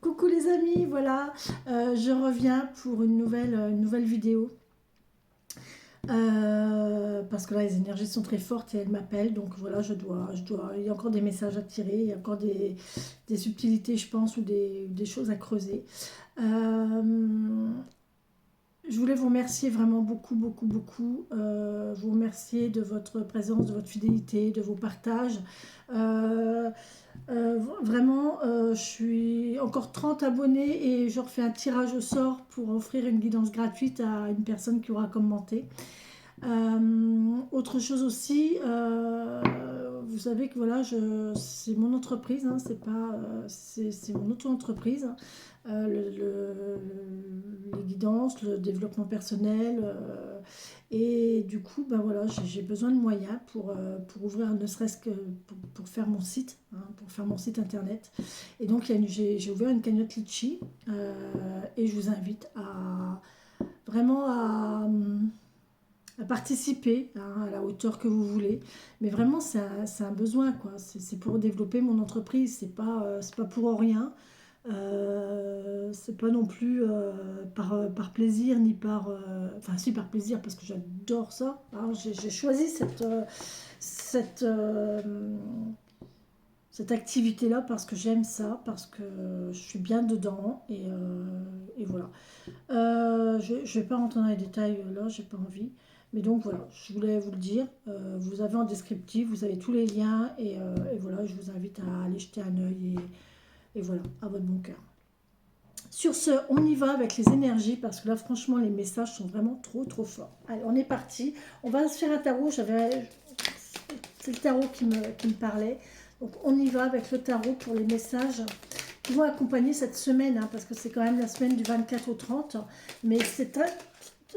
Coucou les amis, voilà, je reviens pour une nouvelle vidéo. Parce que là les énergies sont très fortes et elles m'appellent, donc voilà, il y a encore des messages à tirer, il y a encore des subtilités, je pense, ou des choses à creuser. Euh, je voulais vous remercier vraiment beaucoup, beaucoup, beaucoup. Vous remercier de votre présence, de votre fidélité, de vos partages. Euh, Vraiment, je suis encore 30 abonnés et je refais un tirage au sort pour offrir une guidance gratuite à une personne qui aura commenté. Autre chose aussi, vous savez que voilà, c'est mon entreprise, hein, c'est pas, c'est mon auto-entreprise. Les guidances, le développement personnel. Et du coup, ben voilà, j'ai besoin de moyens pour ouvrir, ne serait-ce que pour faire mon site, hein, pour faire mon site internet. Et donc, j'ai ouvert une cagnotte Litchi et je vous invite à vraiment à participer, hein, à la hauteur que vous voulez. Mais vraiment, c'est un besoin, quoi. C'est pour développer mon entreprise, c'est pas pour rien. C'est pas non plus par plaisir ni par. Enfin, si, par plaisir, parce que j'adore ça. Alors, j'ai choisi cette, cette activité-là parce que j'aime ça, parce que je suis bien dedans. Et voilà. Je ne vais pas rentrer dans les détails là, j'ai pas envie. Mais donc voilà, je voulais vous le dire. Vous avez en descriptif, vous avez tous les liens. Et voilà, je vous invite à aller jeter un œil. Et voilà, à votre bon cœur. Sur ce, on y va avec les énergies parce que là, franchement, les messages sont vraiment trop, trop forts. Allez, on est parti. On va se faire un tarot. C'est le tarot qui me parlait. Donc, on y va avec le tarot pour les messages qui vont accompagner cette semaine, hein, parce que c'est quand même la semaine du 24 au 30. Mais c'est un...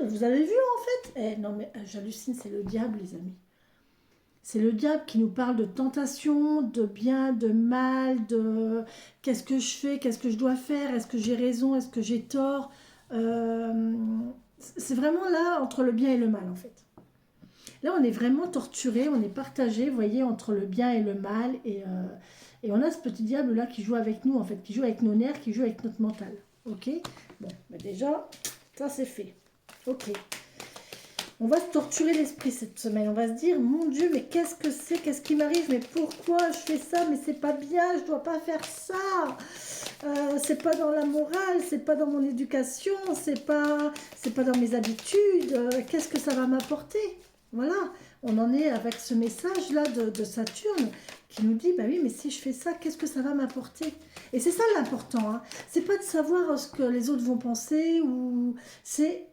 Vous avez vu en fait? Non, mais j'hallucine, c'est le diable, les amis. C'est le diable qui nous parle de tentation, de bien, de mal, de qu'est-ce que je fais, qu'est-ce que je dois faire, est-ce que j'ai raison, est-ce que j'ai tort. Euh, c'est vraiment là entre le bien et le mal en fait. Là on est vraiment torturé, on est partagé, vous voyez, entre le bien et le mal. Et on a ce petit diable là qui joue avec nous en fait, qui joue avec nos nerfs, qui joue avec notre mental. Ok. Bon, bah déjà, ça c'est fait. Ok. On va se torturer l'esprit cette semaine. On va se dire, mon Dieu, mais qu'est-ce que c'est? Qu'est-ce qui m'arrive? Mais pourquoi je fais ça? Mais c'est pas bien, je dois pas faire ça. C'est pas dans la morale, c'est pas dans mon éducation, c'est pas dans mes habitudes. Qu'est-ce que ça va m'apporter? Voilà, on en est avec ce message-là de Saturne qui nous dit, bah oui, mais si je fais ça, qu'est-ce que ça va m'apporter? Et c'est ça l'important, hein. C'est pas de savoir ce que les autres vont penser ou c'est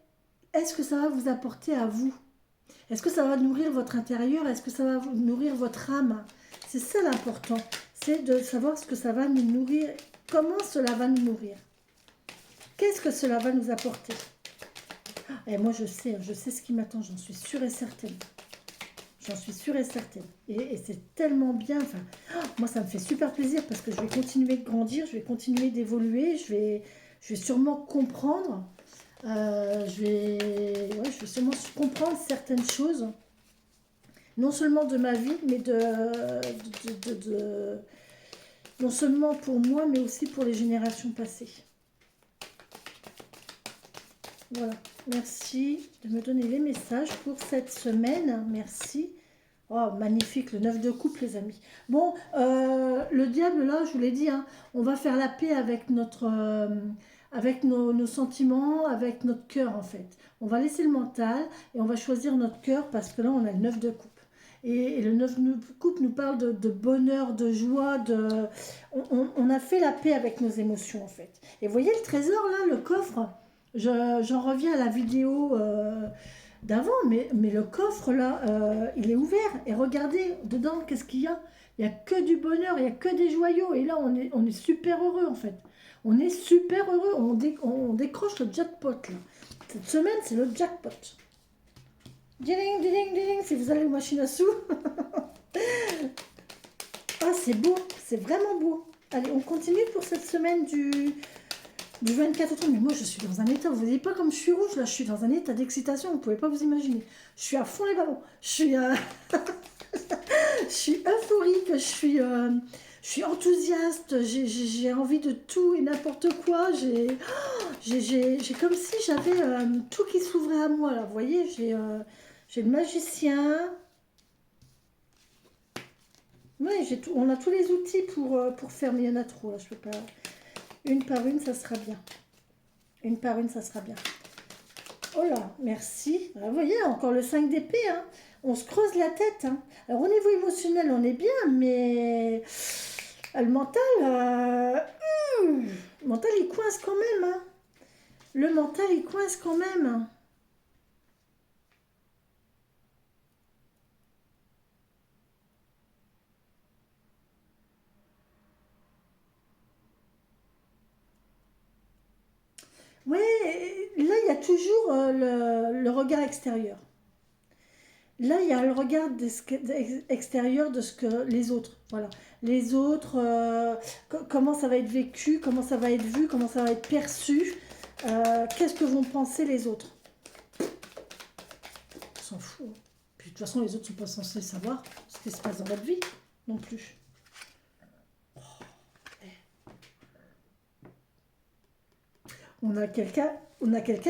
est-ce que ça va vous apporter à vous? Est-ce que ça va nourrir votre intérieur? Est-ce que ça va nourrir votre âme? C'est ça l'important. C'est de savoir ce que ça va nous nourrir. Comment cela va nous nourrir? Qu'est-ce que cela va nous apporter? Et moi je sais ce qui m'attend, j'en suis sûre et certaine. J'en suis sûre et certaine. Et c'est tellement bien. Enfin, moi ça me fait super plaisir parce que je vais continuer de grandir, je vais continuer d'évoluer, je vais sûrement comprendre. Je vais sûrement comprendre certaines choses, non seulement de ma vie, mais non seulement pour moi, mais aussi pour les générations passées. Voilà, merci de me donner les messages pour cette semaine, merci. Oh, magnifique, le 9 de coupe, les amis. Bon, le diable, là, je vous l'ai dit, hein, on va faire la paix avec avec nos sentiments, avec notre cœur, en fait. On va laisser le mental et on va choisir notre cœur parce que là, on a le 9 de coupe. Et le 9 de coupe nous parle de bonheur, de joie, on a fait la paix avec nos émotions, en fait. Et vous voyez le trésor, là, le coffre, j'en reviens à la vidéo... d'avant, mais le coffre là, il est ouvert et regardez dedans, qu'est-ce qu'il y a? Il n'y a que du bonheur, il n'y a que des joyaux et là on est super heureux en fait. On est super heureux, on décroche le jackpot là. Cette semaine c'est le jackpot. Ding, ding, ding, si vous avez une machine à sous. Ah c'est beau, c'est vraiment beau. Allez, on continue pour cette semaine du 24 octobre, mais moi je suis dans un état, vous ne voyez pas comme je suis rouge, là je suis dans un état d'excitation, vous ne pouvez pas vous imaginer. Je suis à fond les ballons, je suis suis euphorique, je suis enthousiaste, j'ai envie de tout et n'importe quoi. J'ai comme si j'avais tout qui s'ouvrait à moi, là. Vous voyez, j'ai le magicien. Ouais, j'ai tout, on a tous les outils pour faire, mais il y en a trop, là. Je peux pas. Une par une, ça sera bien. Une par une, ça sera bien. Oh là, merci. Ah, vous voyez, encore le 5 d'épée, hein. On se creuse la tête, hein. Alors, au niveau émotionnel, on est bien, mais le mental, le mental, il coince quand même, hein. Le mental, il coince quand même, hein. Ouais, là, il y a toujours le regard extérieur. Là, il y a le regard extérieur de ce que les autres, voilà. Les autres, comment ça va être vécu, comment ça va être vu, comment ça va être perçu, qu'est-ce que vont penser les autres. On s'en fout, hein. Puis de toute façon, les autres ne sont pas censés savoir ce qui se passe dans votre vie, non plus. On a quelqu'un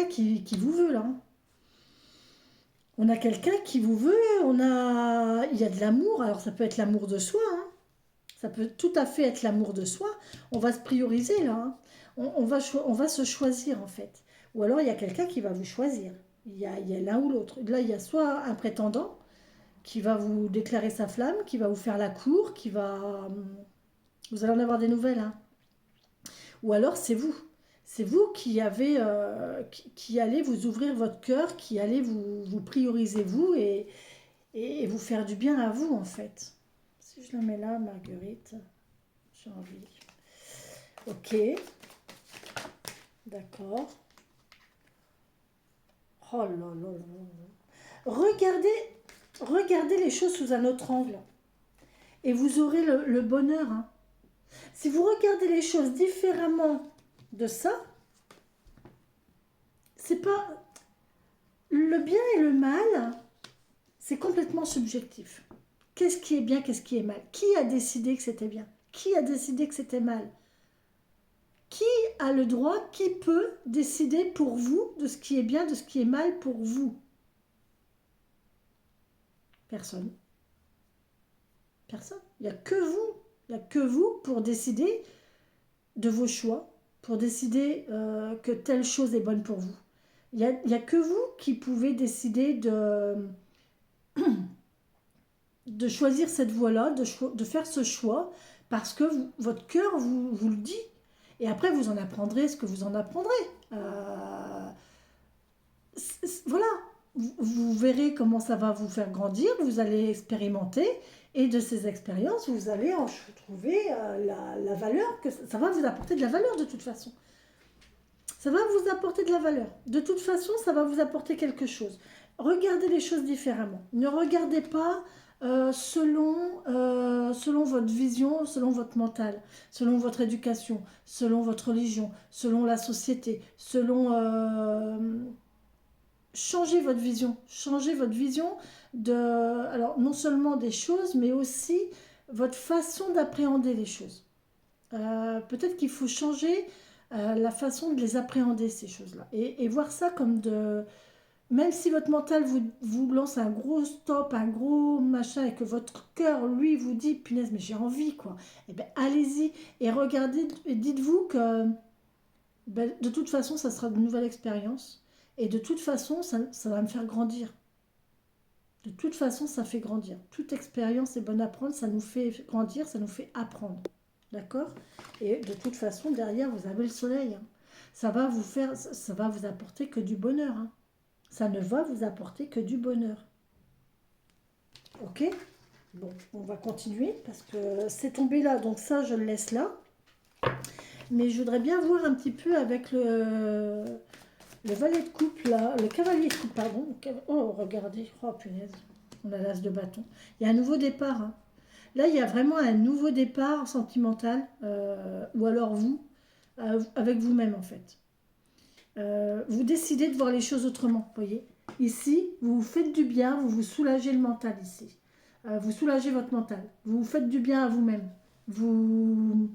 qui vous veut, là, hein. On a quelqu'un qui vous veut, il y a de l'amour, alors ça peut être l'amour de soi, hein. Ça peut tout à fait être l'amour de soi. On va se prioriser là, hein. On va se choisir en fait. Ou alors il y a quelqu'un qui va vous choisir. Il y a l'un ou l'autre. Là, il y a soit un prétendant qui va vous déclarer sa flamme, qui va vous faire la cour, qui va... Vous allez en avoir des nouvelles, hein. Ou alors c'est vous. C'est vous qui avez, qui allez vous ouvrir votre cœur, qui allez vous prioriser vous et vous faire du bien à vous en fait. Si je la mets là, Marguerite, j'ai envie. Ok, d'accord. Oh là là là là. Regardez les choses sous un autre angle et vous aurez le bonheur, hein. Si vous regardez les choses différemment de ça, c'est pas le bien et le mal, c'est complètement subjectif. Qu'est-ce qui est bien, qu'est-ce qui est mal? Qui a décidé que c'était bien? Qui a décidé que c'était mal? Qui a le droit, qui peut décider pour vous de ce qui est bien, de ce qui est mal pour vous? Personne. Personne. Il n'y a que vous. Il n'y a que vous pour décider de vos choix, pour décider que telle chose est bonne pour vous. Il y a que vous qui pouvez décider de choisir cette voie-là, de faire ce choix, parce que votre cœur vous le dit. Et après, vous en apprendrez ce que vous en apprendrez. Voilà, vous verrez comment ça va vous faire grandir, vous allez expérimenter, et de ces expériences, vous allez en trouver la valeur, que ça va vous apporter de la valeur de toute façon. Ça va vous apporter de la valeur. De toute façon, ça va vous apporter quelque chose. Regardez les choses différemment. Ne regardez pas selon votre vision, selon votre mental, selon votre éducation, selon votre religion, selon la société, selon... changez votre vision. Changez votre vision alors non seulement des choses, mais aussi votre façon d'appréhender les choses. Peut-être qu'il faut changer la façon de les appréhender, ces choses-là. Et voir ça comme de... Même si votre mental vous lance un gros stop, un gros machin, et que votre cœur, lui, vous dit, punaise, mais j'ai envie, quoi. Eh bien, allez-y et regardez, et dites-vous que ben, de toute façon, ça sera une nouvelle expérience. Et de toute façon, ça va me faire grandir. De toute façon, ça fait grandir. Toute expérience est bonne à prendre, ça nous fait grandir, ça nous fait apprendre. D'accord? Et de toute façon, derrière, vous avez le soleil, hein. Ça va vous apporter que du bonheur, hein. Ça ne va vous apporter que du bonheur. Ok? Bon, on va continuer parce que c'est tombé là, donc ça, je le laisse là. Mais je voudrais bien voir un petit peu avec le valet de coupe là, le cavalier de coupe, pardon. Oh, regardez, oh punaise, on a l'as de bâton. Il y a un nouveau départ, hein. Là, il y a vraiment un nouveau départ sentimental, ou alors vous, avec vous-même en fait. Vous décidez de voir les choses autrement, vous voyez. Ici, vous vous faites du bien, vous vous soulagez le mental ici. vous soulagez votre mental, vous vous faites du bien à vous-même, vous,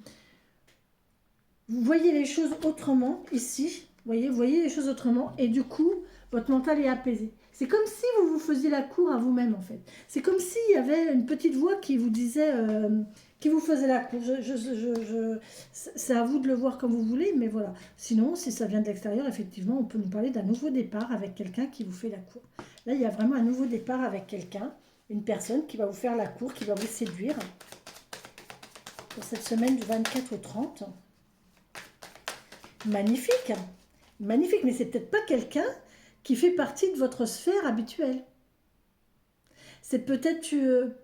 vous voyez les choses autrement ici, vous voyez les choses autrement, et du coup, votre mental est apaisé. C'est comme si vous vous faisiez la cour à vous-même, en fait. C'est comme s'il y avait une petite voix qui vous disait, qui vous faisait la cour. C'est à vous de le voir comme vous voulez, mais voilà. Sinon, si ça vient de l'extérieur, effectivement, on peut nous parler d'un nouveau départ avec quelqu'un qui vous fait la cour. Là, il y a vraiment un nouveau départ avec quelqu'un, une personne qui va vous faire la cour, qui va vous séduire pour cette semaine du 24 au 30. Magnifique, magnifique, mais c'est peut-être pas quelqu'un qui fait partie de votre sphère habituelle. C'est peut-être,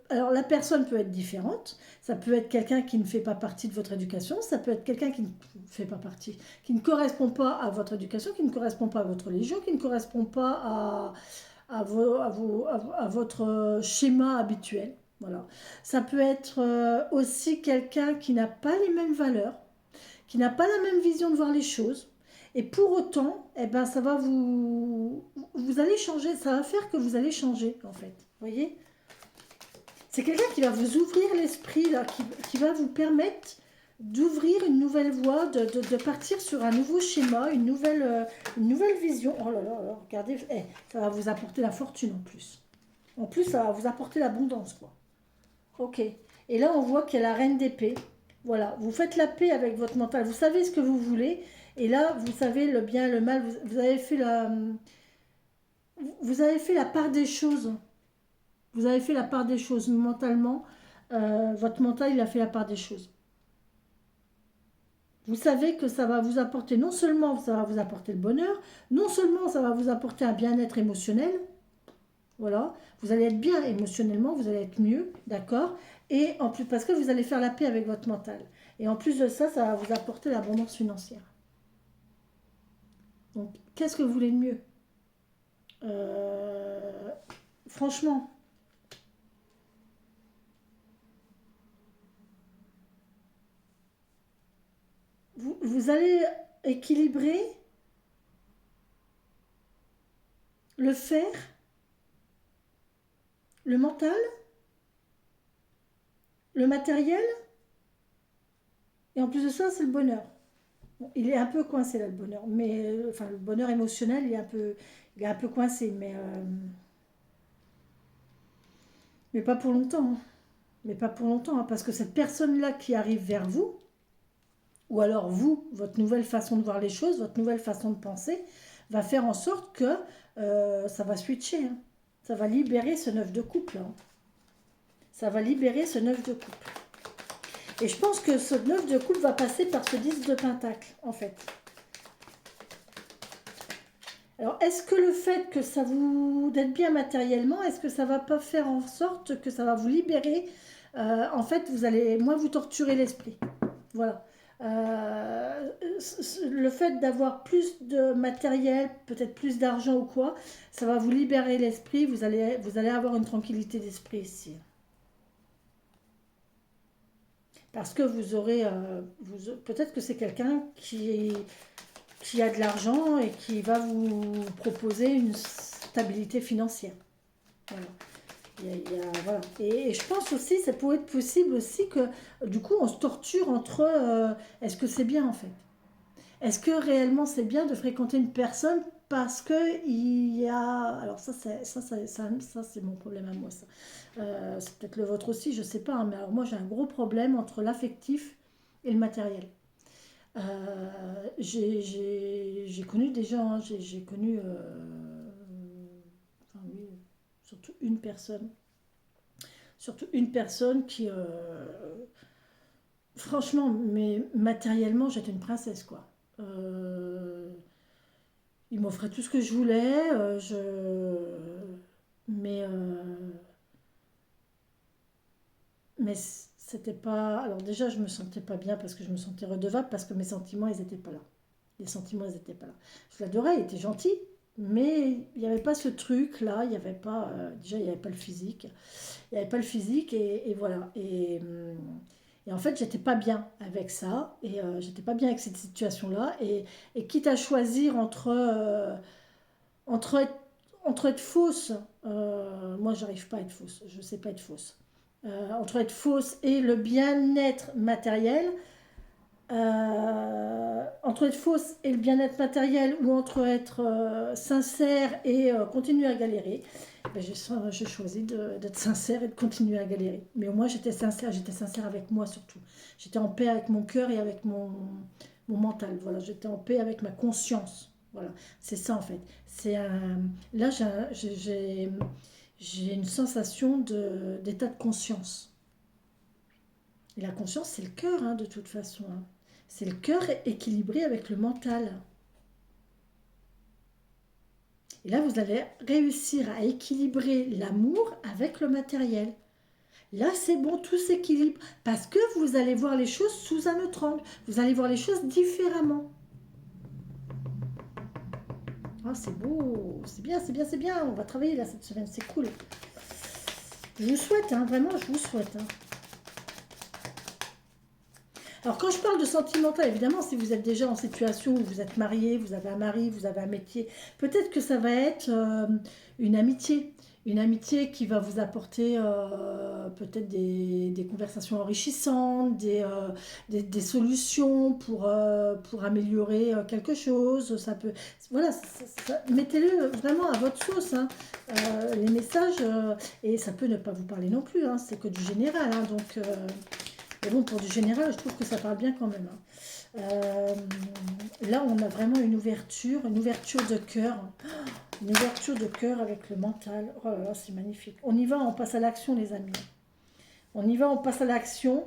alors la personne peut être différente, ça peut être quelqu'un qui ne fait pas partie de votre éducation, ça peut être quelqu'un qui ne fait pas partie, qui ne correspond pas à votre éducation, qui ne correspond pas à votre religion, qui ne correspond pas à votre schéma habituel. Voilà. Ça peut être aussi quelqu'un qui n'a pas les mêmes valeurs, qui n'a pas la même vision de voir les choses. Et pour autant, eh ben, ça va vous allez changer, ça va faire que vous allez changer, en fait. Vous voyez? C'est quelqu'un qui va vous ouvrir l'esprit, là, qui va vous permettre d'ouvrir une nouvelle voie, de partir sur un nouveau schéma, une nouvelle vision. Oh là là, là regardez, ça va vous apporter la fortune en plus. En plus, ça va vous apporter l'abondance, quoi. Ok. Et là, on voit qu'il y a la reine d'épée. Voilà, vous faites la paix avec votre mental. Vous savez ce que vous voulez. Et là, vous savez le bien, le mal. Vous avez fait vous avez fait la part des choses. Vous avez fait la part des choses mentalement. Votre mental, il a fait la part des choses. Vous savez que ça va vous apporter, non seulement ça va vous apporter le bonheur, non seulement ça va vous apporter un bien-être émotionnel, voilà, vous allez être bien émotionnellement, vous allez être mieux, d'accord? Et en plus, parce que vous allez faire la paix avec votre mental. Et en plus de ça, ça va vous apporter l'abondance financière. Donc, qu'est-ce que vous voulez de mieux? Euh, Franchement, vous allez équilibrer le faire, le mental, le matériel, et en plus de ça, c'est le bonheur. Bon, il est un peu coincé là, le bonheur, mais enfin le bonheur émotionnel, il est un peu coincé, mais pas pour longtemps, hein. Mais pas pour longtemps, hein, parce que cette personne-là qui arrive vers vous, ou alors vous, votre nouvelle façon de voir les choses, votre nouvelle façon de penser, va faire en sorte que ça va switcher, hein. Ça va libérer ce neuf de couple, hein. Ça va libérer ce neuf de couple. Et je pense que ce neuf de couple va passer par ce 10 de pentacle, en fait. Alors, est-ce que le fait que ça vous d'être bien matériellement, est-ce que ça va pas faire en sorte que ça va vous libérer? En fait, vous allez moins vous torturer l'esprit. Voilà. Le fait d'avoir plus de matériel, peut-être plus d'argent ou quoi, ça va vous libérer l'esprit. Vous allez avoir une tranquillité d'esprit ici. Parce que vous aurez, peut-être que c'est quelqu'un qui a de l'argent et qui va vous proposer une stabilité financière. Voilà. Voilà. Et je pense aussi, ça pourrait être possible aussi que du coup on se torture entre est-ce que c'est bien en fait? Est-ce que réellement c'est bien de fréquenter une personne parce que il y a... Alors ça c'est mon problème à moi ça. C'est peut-être le vôtre aussi, je sais pas, hein, mais alors moi j'ai un gros problème entre l'affectif et le matériel. J'ai connu des gens, hein, j'ai connu, enfin oui, surtout une personne qui, franchement, mais matériellement, j'étais une princesse, quoi. Il m'offrait tout ce que je voulais, mais, mais c'était pas. Alors déjà, je me sentais pas bien parce que je me sentais redevable parce que mes sentiments, ils étaient pas là. Les sentiments, ils étaient pas là. Je l'adorais, il était gentil, mais il n'y avait pas ce truc là, il n'y avait pas. Déjà, il n'y avait pas le physique. Il n'y avait pas le physique et voilà. Et en fait, j'étais pas bien avec ça et j'étais pas bien avec cette situation-là. Et quitte à choisir entre, être entre être fausse, moi j'arrive pas à être fausse, je sais pas être fausse. Entre être fausse et le bien-être matériel, entre être fausse et le bien-être matériel ou entre être sincère et continuer à galérer, ben, j'ai choisi d'être sincère et de continuer à galérer. Mais au moins j'étais sincère avec moi surtout. J'étais en paix avec mon cœur et avec mon mental. Voilà, j'étais en paix avec ma conscience. Voilà, c'est ça en fait. Là, j'ai une sensation d'état de conscience. Et la conscience, c'est le cœur, hein, de toute façon, hein. C'est le cœur équilibré avec le mental. Et là, vous allez réussir à équilibrer l'amour avec le matériel. Là, c'est bon, tout s'équilibre. Parce que vous allez voir les choses sous un autre angle. Vous allez voir les choses différemment. Ah, c'est beau. C'est bien, c'est bien, c'est bien. On va travailler là cette semaine. C'est cool. Je vous souhaite, hein, vraiment, je vous souhaite. Hein. Alors quand je parle de sentimental, évidemment, si vous êtes déjà en situation où vous êtes marié, vous avez un mari, vous avez un métier, peut-être que ça va être une amitié. Une amitié qui va vous apporter peut-être des conversations enrichissantes, des solutions pour améliorer quelque chose. Ça peut, voilà, mettez-le vraiment à votre sauce, hein. Les messages, et ça peut ne pas vous parler non plus, hein, c'est que du général, hein, donc... mais bon, pour du général, je trouve que ça parle bien quand même. Hein. Là, on a vraiment une ouverture de cœur. Une ouverture de cœur avec le mental. Oh là là, c'est magnifique. On y va, on passe à l'action, les amis. On y va, on passe à l'action.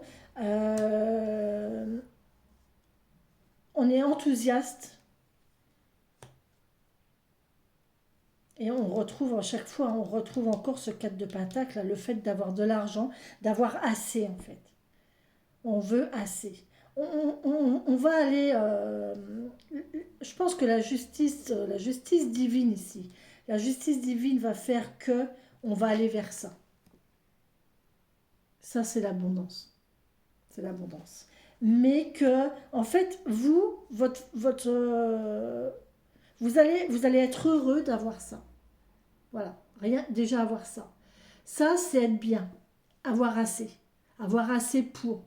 On est enthousiaste. Et on retrouve à chaque fois, on retrouve encore ce 4 de pentacle, le fait d'avoir de l'argent, d'avoir assez en fait. On veut assez. On va aller. Je pense que la justice divine ici, la justice divine va faire que on va aller vers ça. Ça, c'est l'abondance. C'est l'abondance. Mais que, en fait, vous allez être heureux d'avoir ça. Voilà. Rien, déjà avoir ça. Ça, c'est être bien. Avoir assez. Avoir assez pour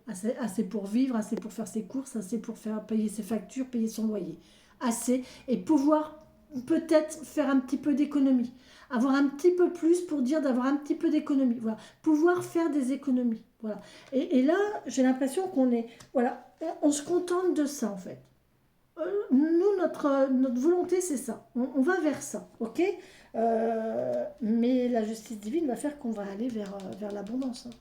vivre, assez pour faire ses courses, assez pour faire payer ses factures, payer son loyer. Assez. Et pouvoir peut-être faire un petit peu d'économie. Avoir un petit peu plus pour dire d'avoir un petit peu d'économie. Voilà. Pouvoir faire des économies. Voilà. Et là, j'ai l'impression qu'on est... Voilà. On se contente de ça, en fait. Nous, notre volonté, c'est ça. On va vers ça, ok. Mais la justice divine va faire qu'on va aller vers l'abondance. Hein.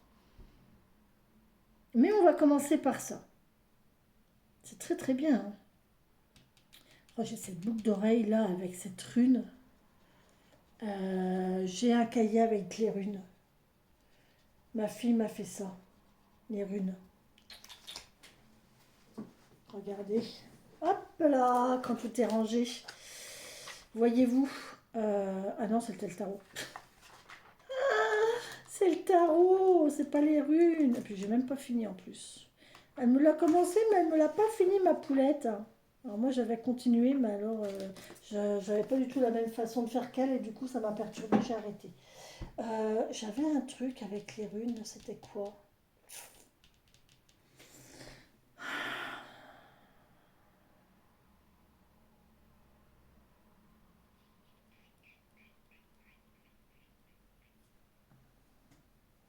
Mais on va commencer par ça. C'est très très bien. Hein. Oh, j'ai cette boucle d'oreille là avec cette rune. J'ai un cahier avec les runes. Ma fille m'a fait ça. Les runes. Regardez. Hop là, quand tout est rangé. Voyez-vous. Ah non, c'était le tarot. C'est le tarot, c'est pas les runes. Et puis j'ai même pas fini en plus. Elle me l'a commencé, mais elle me l'a pas fini, ma poulette. Alors moi j'avais continué, mais alors j'avais pas du tout la même façon de faire qu'elle, et du coup ça m'a perturbée, j'ai arrêté. J'avais un truc avec les runes, c'était quoi?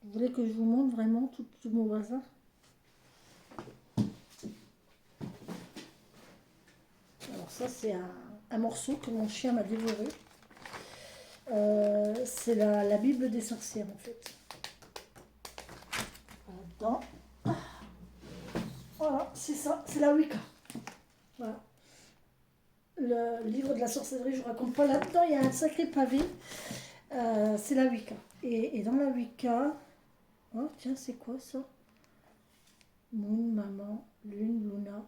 Vous voulez que je vous montre vraiment tout mon bazar? Alors ça c'est un morceau que mon chien m'a dévoré. C'est la Bible des sorcières en fait. Là-dedans. Voilà, c'est ça, c'est la Wicca. Voilà. Le livre de la sorcellerie, je ne raconte pas là-dedans, il y a un sacré pavé. C'est la Wicca. Et dans la Wicca, oh tiens, c'est quoi ça? Moon, maman, lune, luna.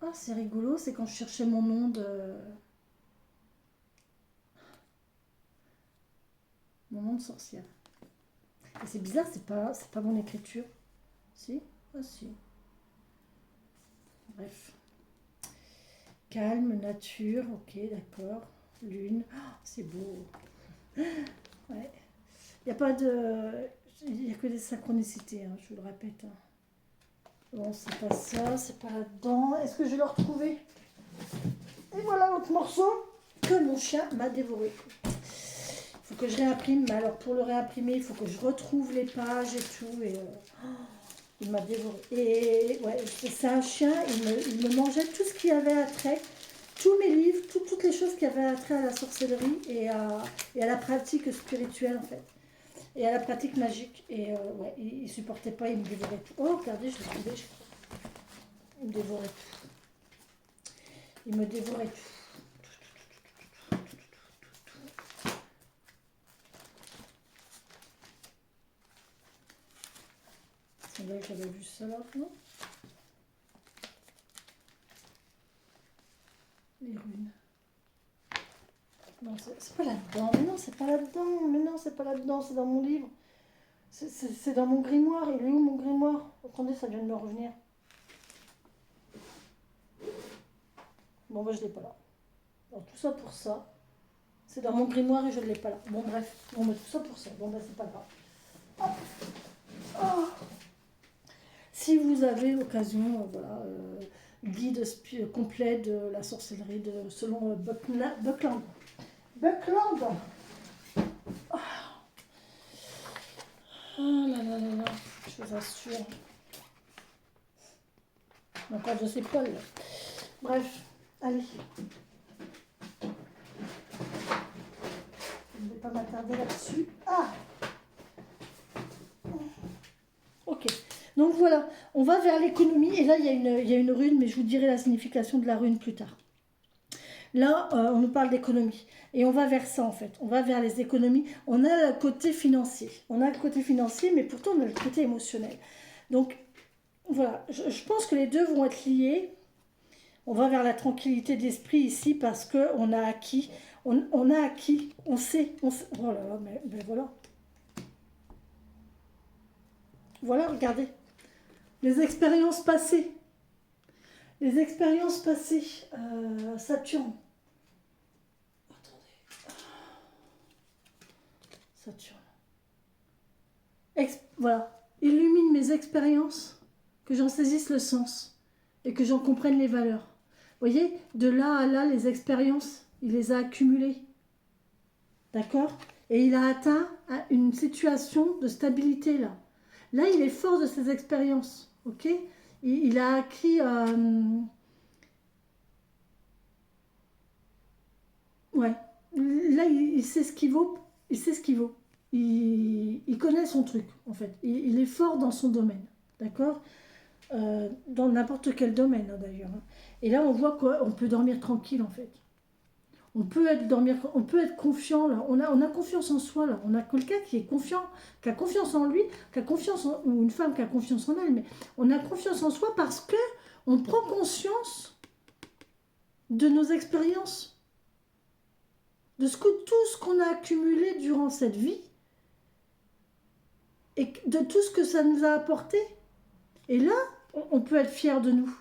Ah, c'est rigolo, c'est quand je cherchais mon nom de sorcière. Et c'est bizarre, c'est pas mon écriture. Si? Ah si. Bref. Calme, nature, ok, d'accord. lune. Oh, c'est beau. Ouais. Il n'y a pas de... Il n'y a que des synchronicités, hein, je vous le répète. Hein. Bon, c'est pas ça, c'est pas là-dedans. Est-ce que je vais le retrouver? Et voilà l'autre morceau que mon chien m'a dévoré. Il faut que je réimprime, mais alors pour le réimprimer, il faut que je retrouve les pages et tout. Et il m'a dévoré. Et ouais, c'est un chien, il me mangeait tout ce qui avait attrait, tous mes livres, toutes les choses qui avaient attrait à la sorcellerie et à la pratique spirituelle en fait. Et à la pratique magique. Et ouais, il supportait pas, il me dévorait tout. Oh, regardez, je l'ai trouvé, je crois. Il me dévorait tout. Il me dévorait tout. C'est vrai que j'avais vu ça là, non? Les runes. Non, c'est pas là-dedans. Mais non, c'est pas là-dedans. Mais non, c'est pas là-dedans. C'est dans mon livre. C'est dans mon grimoire. Il est où mon grimoire? Attendez, ça vient de me revenir. Bon, bah, je l'ai pas là. Alors, tout ça pour ça. C'est dans mon grimoire et je ne l'ai pas là. Bon, bref. Bon, bah, tout ça pour ça. Bon, bah, c'est pas grave. Hop. Oh. Si vous avez l'occasion, voilà, guide complet de la sorcellerie selon Buckland. Buckland. Oh. Ah là là là là, je vous assure. Encore de ces poils. Bref, allez. Je ne vais pas m'attarder là-dessus. Ah. Ok. Donc voilà, on va vers l'économie. Et là, il y a une rune, mais je vous dirai la signification de la rune plus tard. Là, on nous parle d'économie. Et on va vers ça, en fait. On va vers les économies. On a le côté financier. On a le côté financier, mais pourtant, on a le côté émotionnel. Donc, voilà. Je pense que les deux vont être liés. On va vers la tranquillité d'esprit ici parce qu'on a acquis. On a acquis. On sait. Oh là là, mais voilà. Voilà, regardez. Les expériences passées. Les expériences passées. Saturne. Saturne. Voilà. Illumine mes expériences, que j'en saisisse le sens et que j'en comprenne les valeurs. Vous voyez, de là à là, les expériences, il les a accumulées. D'accord? Et il a atteint une situation de stabilité là. Là, il est fort de ses expériences. Ok? Il a acquis... ouais. Là, il sait ce qu'il vaut. Il sait ce qu'il vaut. Il connaît son truc, en fait. Il est fort dans son domaine. D'accord? Dans n'importe quel domaine, hein, d'ailleurs. Et là, on voit qu'on peut dormir tranquille, en fait. On peut être confiant, là. On a confiance en soi, là. On a quelqu'un qui est confiant, qui a confiance en lui, ou une femme qui a confiance en elle, mais on a confiance en soi parce que on prend conscience de nos expériences, de tout ce qu'on a accumulé durant cette vie et de tout ce que ça nous a apporté. Et là, on peut être fier de nous.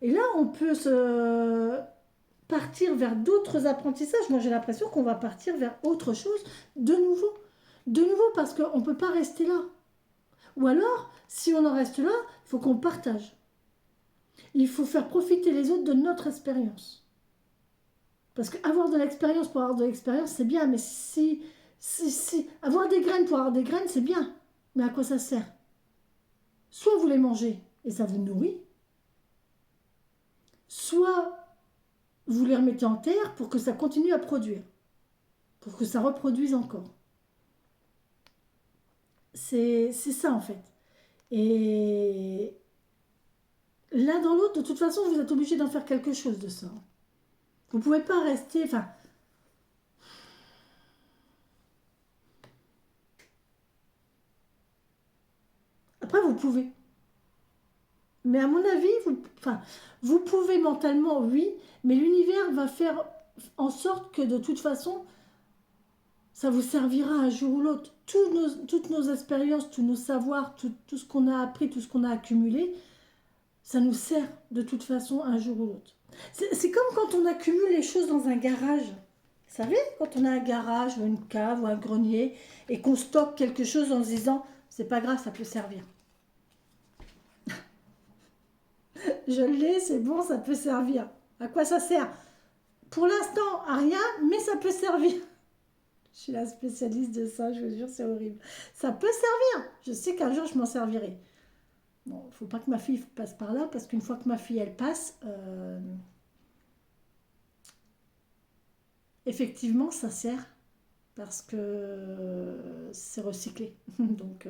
Et là, on peut partir vers d'autres apprentissages. Moi, j'ai l'impression qu'on va partir vers autre chose de nouveau. De nouveau, parce qu'on ne peut pas rester là. Ou alors, si on en reste là, il faut qu'on partage. Il faut faire profiter les autres de notre expérience. Parce qu'avoir de l'expérience pour avoir de l'expérience, c'est bien. Mais si avoir des graines pour avoir des graines, c'est bien. Mais à quoi ça sert? Soit vous les mangez et ça vous nourrit, soit vous les remettez en terre pour que ça continue à produire, pour que ça reproduise encore. C'est ça en fait. Et l'un dans l'autre, de toute façon, vous êtes obligé d'en faire quelque chose de ça. Vous ne pouvez pas rester... Enfin, après, vous pouvez. Mais à mon avis, vous pouvez mentalement, oui, mais l'univers va faire en sorte que de toute façon, ça vous servira un jour ou l'autre. Toutes nos expériences, tous nos savoirs, tout ce qu'on a appris, tout ce qu'on a accumulé, ça nous sert de toute façon un jour ou l'autre. C'est comme quand on accumule les choses dans un garage. Vous savez, quand on a un garage ou une cave ou un grenier et qu'on stocke quelque chose en se disant, c'est pas grave, ça peut servir. Je l'ai, c'est bon, ça peut servir. À quoi ça sert? Pour l'instant, à rien, mais ça peut servir. Je suis la spécialiste de ça, je vous jure, c'est horrible. Ça peut servir. Je sais qu'un jour, je m'en servirai. Bon, faut pas que ma fille passe par là, parce qu'une fois que ma fille, elle passe, effectivement, ça sert, parce que c'est recyclé. Donc,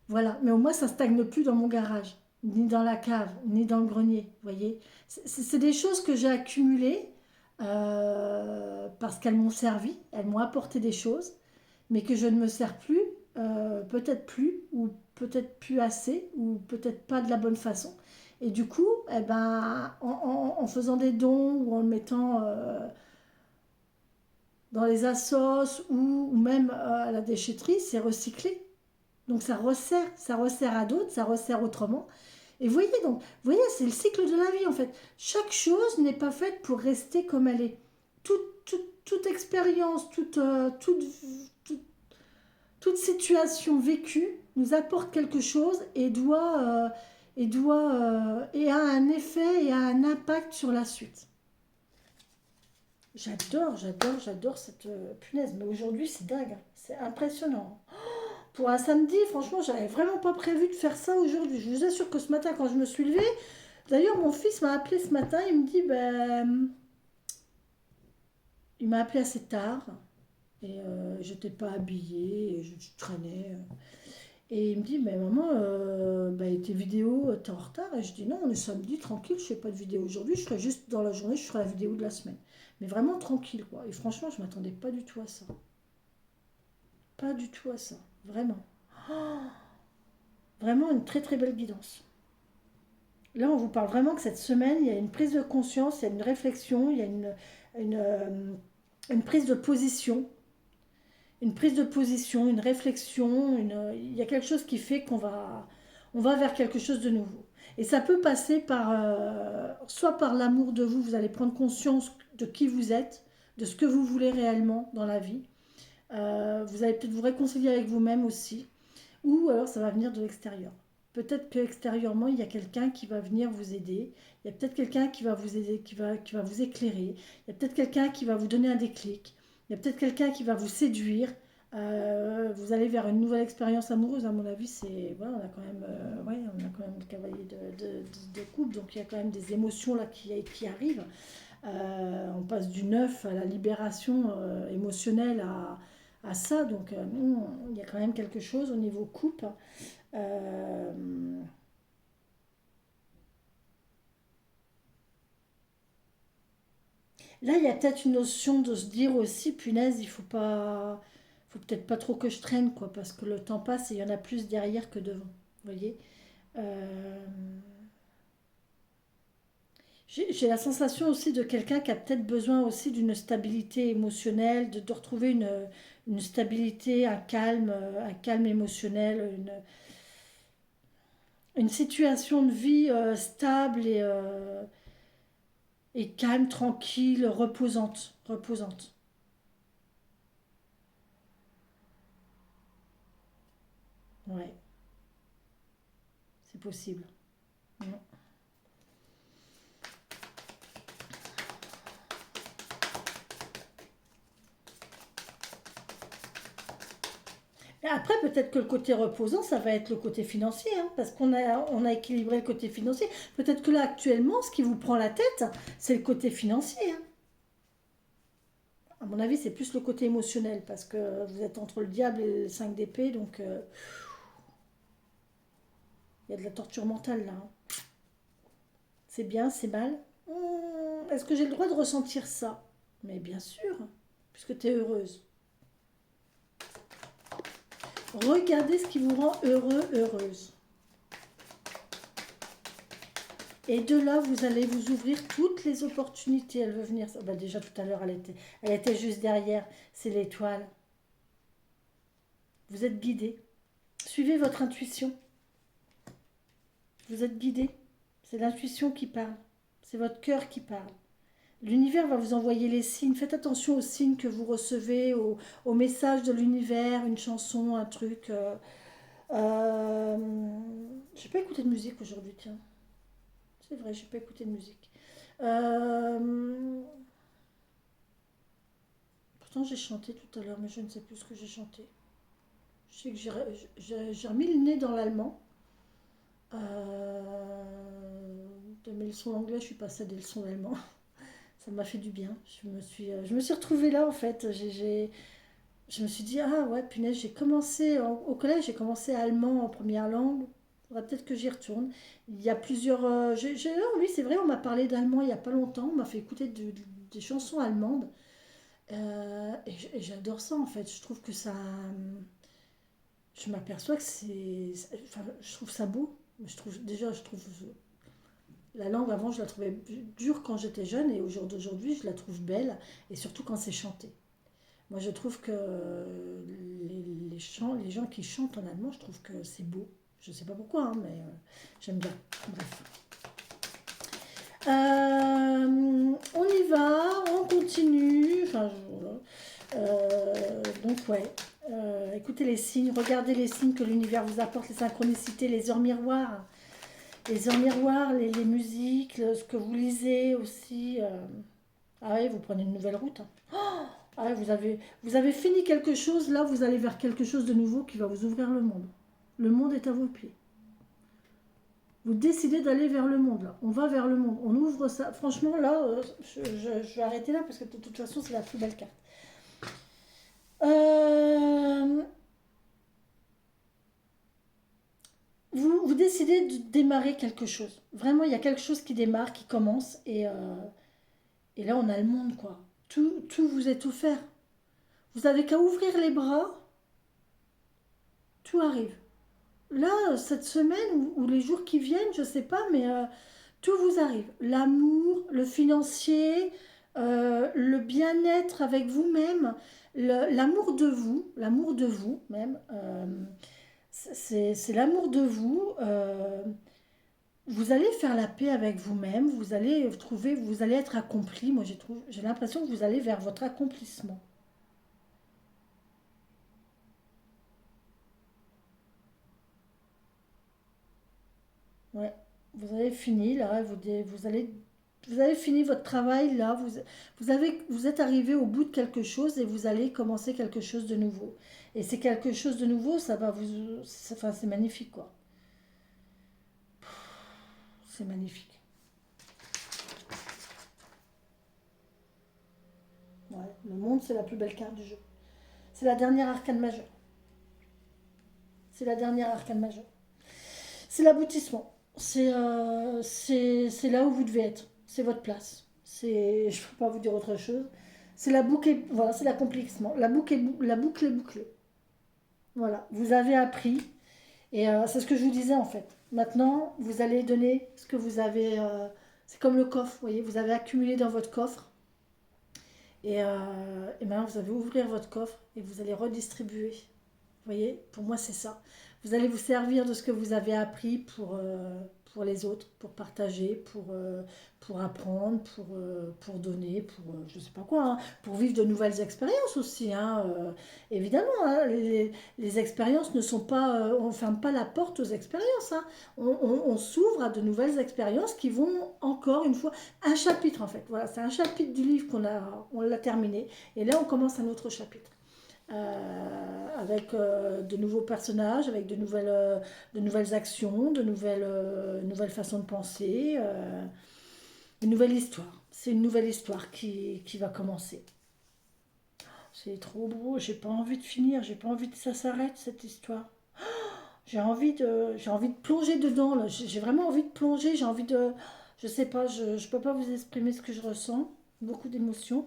voilà. Mais au moins, ça stagne plus dans mon garage, ni dans la cave, ni dans le grenier. Vous voyez, c'est des choses que j'ai accumulées parce qu'elles m'ont servi, elles m'ont apporté des choses, mais que je ne me sers plus, peut-être plus, ou peut-être plus assez, ou peut-être pas de la bonne façon. Et du coup, eh ben, en faisant des dons ou en le mettant dans les assos ou même à la déchetterie, c'est recyclé. Donc ça resserre à d'autres, ça resserre autrement. Et vous voyez donc, vous voyez, c'est le cycle de la vie en fait. Chaque chose n'est pas faite pour rester comme elle est. Toute expérience, toute, toute situation vécue nous apporte quelque chose et a un effet et a un impact sur la suite. J'adore cette punaise. Mais aujourd'hui, c'est dingue, hein. C'est impressionnant. Pour un samedi, franchement, j'avais vraiment pas prévu de faire ça aujourd'hui. Je vous assure que ce matin, quand je me suis levée, d'ailleurs, mon fils m'a appelé ce matin. Il me dit, ben, il m'a appelé assez tard et j'étais pas habillée, et je traînais. Et il me dit, mais maman, bah, tes vidéos, t'es en retard. Et je dis, non, on est samedi, tranquille, je fais pas de vidéo aujourd'hui. Je ferai juste dans la journée, je ferai la vidéo de la semaine. Mais vraiment tranquille, quoi. Et franchement, je m'attendais pas du tout à ça. Pas du tout à ça. Vraiment. Vraiment une très très belle guidance. Là, on vous parle vraiment que cette semaine, il y a une prise de conscience, il y a une réflexion, il y a une, euh, une prise de position. Une prise de position, une réflexion, il y a quelque chose qui fait on va vers quelque chose de nouveau. Et ça peut passer par, soit par l'amour de vous, vous allez prendre conscience de qui vous êtes, de ce que vous voulez réellement dans la vie. Vous allez peut-être vous réconcilier avec vous-même aussi, ou alors ça va venir de l'extérieur. Peut-être que extérieurement, il y a quelqu'un qui va venir vous aider. Il y a peut-être quelqu'un qui va vous aider, qui va vous éclairer. Il y a peut-être quelqu'un qui va vous donner un déclic. Il y a peut-être quelqu'un qui va vous séduire. Vous allez vers une nouvelle expérience amoureuse. À mon avis, c'est voilà, on a quand même le cavalier de coupe, donc il y a quand même des émotions là qui arrivent. On passe du neuf à la libération émotionnelle à ça, donc il y a quand même quelque chose au niveau coupe. Euh, Là, il y a peut-être une notion de se dire aussi, punaise, faut peut-être pas trop que je traîne, quoi, parce que le temps passe et il y en a plus derrière que devant. Vous voyez. Euh, j'ai la sensation aussi de quelqu'un qui a peut-être besoin aussi d'une stabilité émotionnelle, de retrouver une stabilité, un calme émotionnel, une situation de vie stable et calme, tranquille, reposante, reposante. Ouais, c'est possible. Mm. Et après, peut-être que le côté reposant, ça va être le côté financier, hein, parce on a équilibré le côté financier. Peut-être que là, actuellement, ce qui vous prend la tête, c'est le côté financier, hein. À mon avis, c'est plus le côté émotionnel, parce que vous êtes entre le diable et le 5 d'épée, donc il y a de la torture mentale là, hein. C'est bien, c'est mal. Est-ce que j'ai le droit de ressentir ça? Mais bien sûr, puisque tu es heureuse. Regardez ce qui vous rend heureux, heureuse. Et de là, vous allez vous ouvrir toutes les opportunités. Elle veut venir. Bah déjà tout à l'heure, elle était juste derrière. C'est l'étoile. Vous êtes guidé. Suivez votre intuition. Vous êtes guidé. C'est l'intuition qui parle. C'est votre cœur qui parle. L'univers va vous envoyer les signes. Faites attention aux signes que vous recevez, aux messages de l'univers, une chanson, un truc. Euh, j'ai pas écouté de musique aujourd'hui, tiens. C'est vrai, j'ai pas écouté de musique. Euh, pourtant, j'ai chanté tout à l'heure, mais je ne sais plus ce que j'ai chanté. Je sais que j'ai remis le nez dans l'allemand. De mes leçons d'anglais, je suis passée à des leçons d'allemand. Ça m'a fait du bien. Je me suis retrouvée là en fait. Je me suis dit, ah ouais, punaise, j'ai commencé au collège, j'ai commencé allemand en première langue. Faudrait peut-être que j'y retourne. Il y a plusieurs. Ah oui, c'est vrai, on m'a parlé d'allemand il y a pas longtemps. On m'a fait écouter des chansons allemandes. Et j'adore ça en fait. Je trouve que ça. Je m'aperçois que enfin, je trouve ça beau. Je trouve la langue avant, je la trouvais dure quand j'étais jeune et au jour d'aujourd'hui, je la trouve belle et surtout quand c'est chanté. Moi, je trouve que les gens qui chantent en allemand, je trouve que c'est beau. Je ne sais pas pourquoi, hein, mais j'aime bien. Bref. On y va, on continue. Enfin, voilà. Donc, ouais. Écoutez les signes, regardez les signes que l'univers vous apporte, les synchronicités, les heures miroirs. Les heures miroirs, les musiques, ce que vous lisez aussi. Ah ouais, vous prenez une nouvelle route, hein. Ah ouais, vous avez fini quelque chose, là vous allez vers quelque chose de nouveau qui va vous ouvrir le monde. Le monde est à vos pieds. Vous décidez d'aller vers le monde, là. On va vers le monde. On ouvre ça. Franchement, là, je vais arrêter là parce que de toute façon, c'est la plus belle carte. Euh, vous décidez de démarrer quelque chose. Vraiment, il y a quelque chose qui démarre, qui commence. Et là, on a le monde, quoi. Tout vous est offert. Vous avez qu'à ouvrir les bras, tout arrive. Là, cette semaine ou les jours qui viennent, je sais pas, mais tout vous arrive. L'amour, le financier, le bien-être avec vous-même, l'amour de vous même. C'est l'amour de vous. Vous allez faire la paix avec vous-même. Vous allez être accompli. Moi, j'ai l'impression que vous allez vers votre accomplissement. Ouais, vous avez fini là, vous avez fini votre travail là, vous êtes arrivé au bout de quelque chose et vous allez commencer quelque chose de nouveau. Et c'est quelque chose de nouveau, enfin, c'est magnifique quoi. C'est magnifique. Ouais, le monde c'est la plus belle carte du jeu. C'est la dernière arcane majeure. C'est la dernière arcane majeure. C'est l'aboutissement. C'est là où vous devez être. C'est votre place. Je ne peux pas vous dire autre chose. Voilà, c'est l'accomplissement. La boucle est bouclée. Voilà, vous avez appris. Et c'est ce que je vous disais en fait. Maintenant, vous allez donner ce que vous avez. C'est comme le coffre, vous voyez, vous avez accumulé dans votre coffre. Et maintenant, vous allez ouvrir votre coffre et vous allez redistribuer. Vous voyez, pour moi, c'est ça. Vous allez vous servir de ce que vous avez appris pour les autres, pour partager, pour apprendre, pour donner, je sais pas quoi, hein, pour vivre de nouvelles expériences aussi, hein, évidemment, hein, les expériences ne sont pas, on ne ferme pas la porte aux expériences, hein. On s'ouvre à de nouvelles expériences qui vont encore une fois, un chapitre en fait, voilà, c'est un chapitre du livre on l'a terminé, et là on commence un autre chapitre avec de nouveaux personnages, avec de nouvelles actions, nouvelles façons de penser, une nouvelle histoire. C'est une nouvelle histoire qui va commencer. C'est trop beau, j'ai pas envie de finir, j'ai pas envie que ça s'arrête cette histoire. J'ai envie de plonger dedans là. J'ai vraiment envie de plonger, j'ai envie de, je sais pas, je peux pas vous exprimer ce que je ressens, beaucoup d'émotions.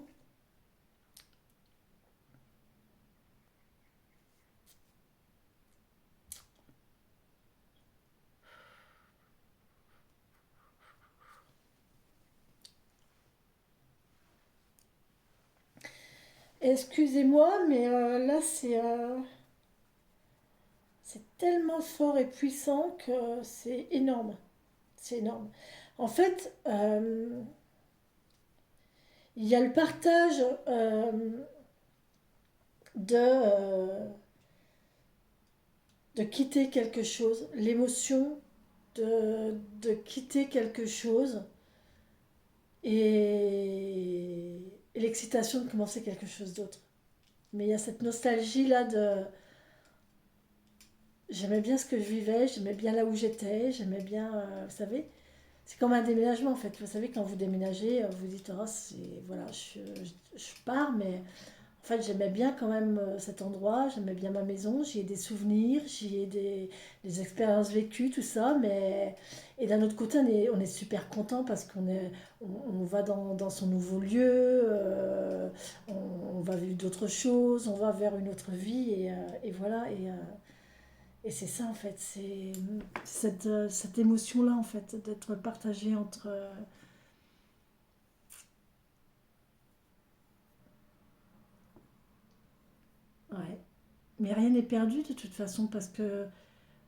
Excusez-moi, mais là c'est tellement fort et puissant que c'est énorme. C'est énorme. En fait, Il y a le partage de, de quitter quelque chose, l'émotion de quitter quelque chose et, et l'excitation de commencer quelque chose d'autre. Mais il y a cette nostalgie là de j'aimais bien ce que je vivais, j'aimais bien là où j'étais, j'aimais bien, vous savez, c'est comme un déménagement en fait. Vous savez, quand vous déménagez, vous dites, oh, c'est, voilà, je pars, mais en fait, j'aimais bien quand même cet endroit, j'aimais bien ma maison, j'y ai des souvenirs, j'y ai des expériences vécues, tout ça, mais... Et d'un autre côté, on est super content parce on va dans son nouveau lieu, on va vivre d'autres choses, on va vers une autre vie, et voilà, et c'est ça en fait, c'est cette émotion-là en fait, d'être partagée entre... ouais. Mais rien n'est perdu de toute façon parce que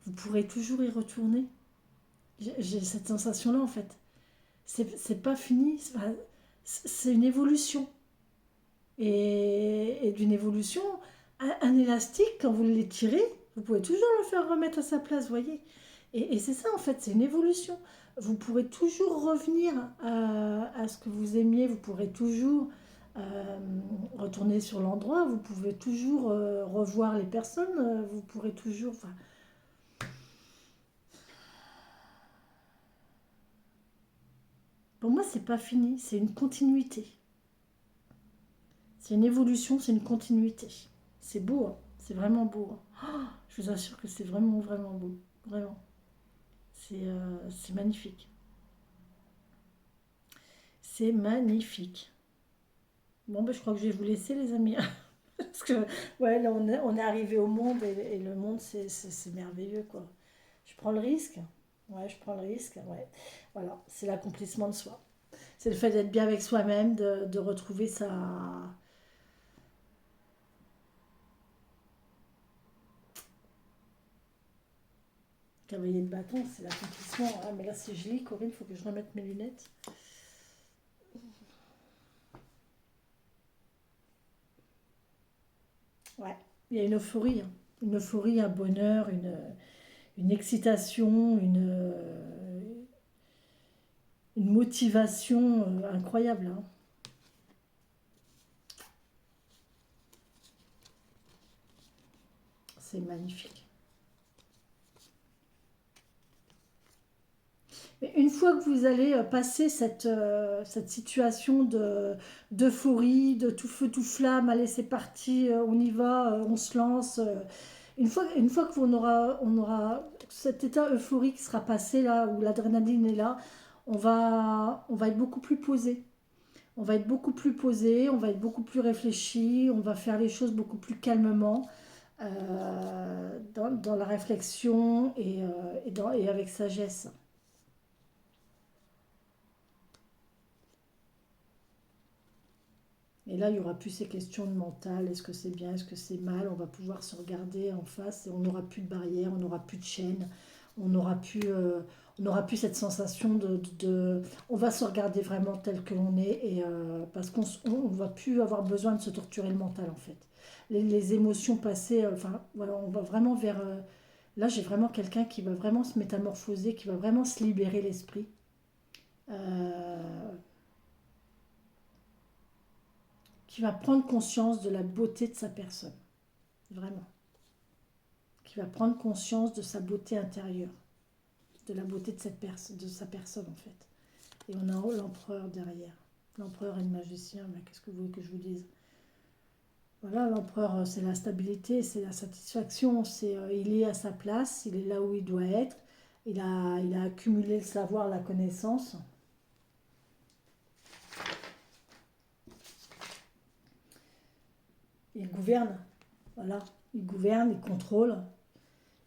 vous pourrez toujours y retourner. J'ai cette sensation-là en fait. C'est pas fini, c'est une évolution. Et d'une évolution, un élastique, quand vous l'étirez, vous pouvez toujours le faire remettre à sa place, vous voyez. Et c'est ça en fait, c'est une évolution. Vous pourrez toujours revenir à ce que vous aimiez, vous pourrez toujours euh, retourner sur l'endroit, vous pouvez toujours revoir les personnes, vous pourrez toujours... Enfin, pour moi, c'est pas fini, c'est une continuité. C'est une évolution, c'est une continuité. C'est beau, hein. C'est vraiment beau, hein. Oh, je vous assure que c'est vraiment, vraiment beau. Vraiment. C'est magnifique. C'est magnifique. Bon, ben, je crois que je vais vous laisser, les amis. Parce que, ouais, là, on est arrivé au monde et le monde, c'est merveilleux, quoi. Je prends le risque. Ouais, je prends le risque. Ouais. Voilà, c'est l'accomplissement de soi. C'est le fait d'être bien avec soi-même, de retrouver sa, cavalier de bâton, c'est l'accomplissement. Ah, mais là, c'est joli, Corinne, il faut que je remette mes lunettes. Ouais, il y a une euphorie, hein. Une euphorie, un bonheur, une excitation, une motivation incroyable, hein. C'est magnifique. Mais une fois que vous allez passer cette situation d'euphorie, de tout feu, tout flamme, allez, c'est parti, on y va, on se lance. Une fois qu'on aura cet état euphorique qui sera passé là, où l'adrénaline est là, on va être beaucoup plus posé. On va être beaucoup plus posé, on va être beaucoup plus réfléchi, on va faire les choses beaucoup plus calmement, dans la réflexion et avec sagesse. Et là, il n'y aura plus ces questions de mental, est-ce que c'est bien, est-ce que c'est mal, on va pouvoir se regarder en face et on n'aura plus de barrière, on n'aura plus de chaîne, on n'aura plus, cette sensation on va se regarder vraiment tel que l'on est, parce qu'on ne va plus avoir besoin de se torturer le mental en fait. Les émotions passées, enfin voilà, on va vraiment vers... là, j'ai vraiment quelqu'un qui va vraiment se métamorphoser, qui va vraiment se libérer l'esprit. Euh, qui va prendre conscience de la beauté de sa personne, vraiment. Qui va prendre conscience de sa beauté intérieure, de la beauté de, de sa personne en fait. Et on a l'empereur derrière. L'empereur et le magicien, mais qu'est-ce que vous voulez que je vous dise? Voilà, l'empereur, c'est la stabilité, c'est la satisfaction, il est à sa place, il est là où il doit être, il a accumulé le savoir, la connaissance, il gouverne, voilà, il gouverne, il contrôle,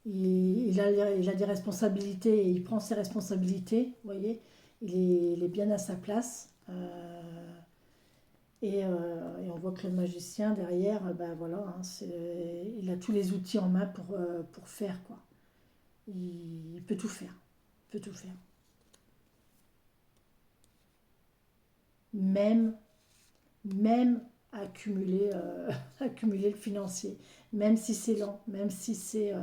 il a des responsabilités et il prend ses responsabilités, vous voyez, il est bien à sa place. Et on voit que le magicien derrière, ben voilà, hein, il a tous les outils en main pour faire quoi. Il peut tout faire, il peut tout faire. Même même à accumuler, accumuler le financier, même si c'est lent, même si c'est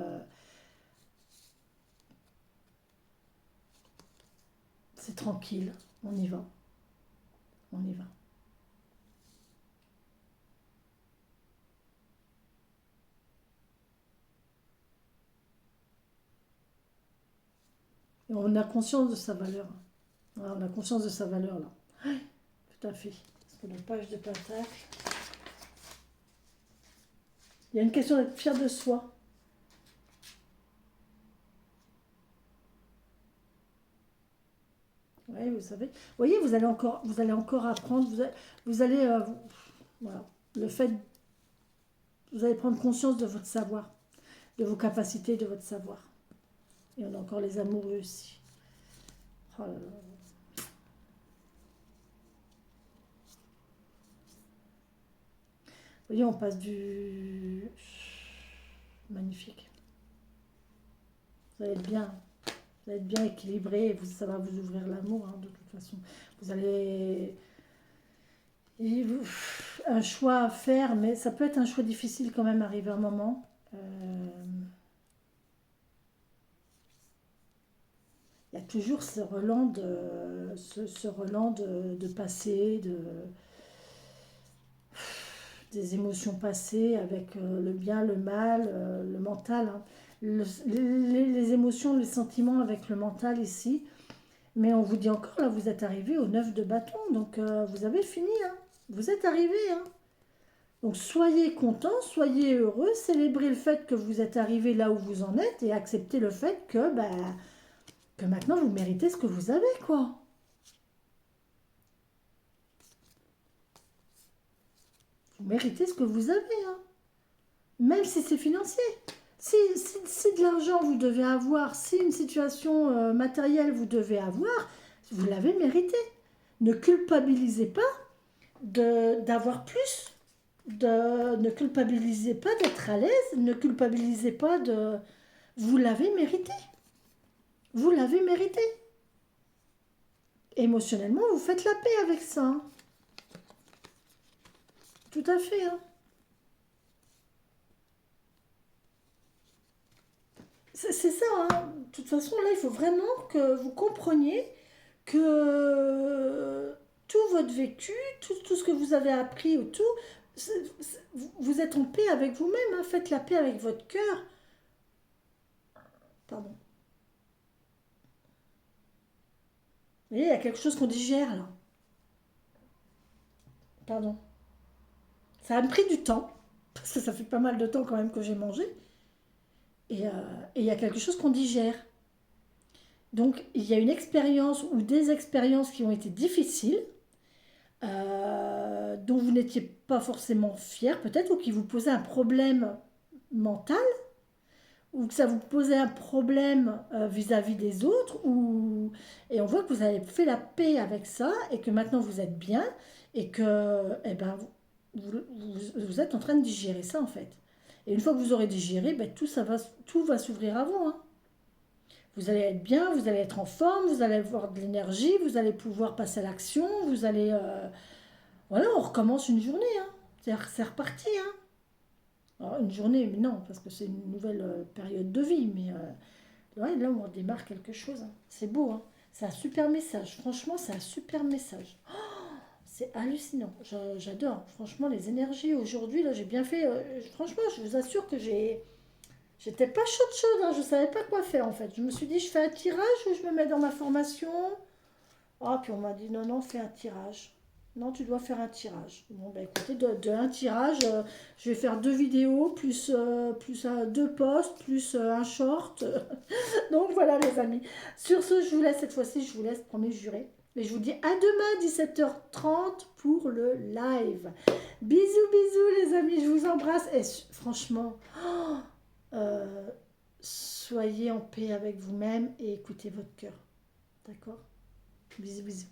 tranquille, on y va, on y va. Et on a conscience de sa valeur. Ouais, on a conscience de sa valeur là. Tout à fait. Parce que la page de Pentacle, il y a une question d'être fier de soi. Oui, vous savez. Vous voyez, vous allez encore apprendre. Vous allez voilà. Le fait, vous allez prendre conscience de votre savoir, de vos capacités, de votre savoir. Et on a encore les amoureux aussi. Oh là là. Vous voyez, on passe du magnifique. Vous allez être bien. Vous allez être bien équilibré et ça va vous ouvrir l'amour, hein, de toute façon. Vous allez un choix à faire, mais ça peut être un choix difficile quand même, arriver un moment. Il y a toujours ce relent de passé, des émotions passées avec le bien, le mal, le mental, hein. Les émotions, les sentiments avec le mental ici. Mais on vous dit encore, là, vous êtes arrivé au 9 de bâton, donc vous avez fini, hein. Vous êtes arrivé, hein. Donc soyez content, soyez heureux, célébrez le fait que vous êtes arrivé là où vous en êtes et acceptez le fait que maintenant vous méritez ce que vous avez, quoi. Vous méritez ce que vous avez, hein. Même si c'est financier. Si de l'argent vous devez avoir, si une situation matérielle vous devez avoir, vous l'avez mérité. Ne culpabilisez pas d'avoir plus. Ne culpabilisez pas d'être à l'aise. Ne culpabilisez pas de... Vous l'avez mérité. Vous l'avez mérité. Émotionnellement, vous faites la paix avec ça, hein. Tout à fait, hein. C'est ça, hein. De toute façon, là, il faut vraiment que vous compreniez que tout votre vécu, tout ce que vous avez appris ou tout, vous êtes en paix avec vous-même, hein. Faites la paix avec votre cœur. Pardon. Vous voyez, il y a quelque chose qu'on digère là. Pardon. Ça a pris du temps, parce que ça fait pas mal de temps quand même que j'ai mangé. Et il y a quelque chose qu'on digère. Donc, il y a une expérience ou des expériences qui ont été difficiles, dont vous n'étiez pas forcément fier peut-être, ou qui vous posaient un problème mental, ou que ça vous posait un problème vis-à-vis des autres, et on voit que vous avez fait la paix avec ça, et que maintenant vous êtes bien, et que eh ben, vous êtes en train de digérer ça en fait. Et une fois que vous aurez digéré, ben, tout va s'ouvrir à vous, hein. Vous allez être bien, vous allez être en forme, vous allez avoir de l'énergie, vous allez pouvoir passer à l'action, vous allez... voilà, on recommence une journée, hein. C'est reparti, hein. Alors, une journée, mais non, parce que c'est une nouvelle période de vie, mais ouais, là, on démarre quelque chose, hein. C'est beau, hein. C'est un super message. Franchement, c'est un super message. C'est hallucinant. J'adore. Franchement, les énergies aujourd'hui, là, j'ai bien fait. Franchement, je vous assure que j'étais pas chaude, hein. Je savais pas quoi faire en fait. Je me suis dit, je fais un tirage ou je me mets dans ma formation. Ah, puis on m'a dit, non, non, fais un tirage. Non, tu dois faire un tirage. Bon, bah écoutez, de un tirage, je vais faire deux vidéos, plus deux posts, plus un short. Donc voilà, les amis. Sur ce, je vous laisse cette fois-ci, je vous laisse, promis, juré. Et je vous dis à demain, 17h30 pour le live. Bisous, bisous, les amis, je vous embrasse. Et franchement, euh, soyez en paix avec vous-même et écoutez votre cœur. D'accord? Bisous, bisous.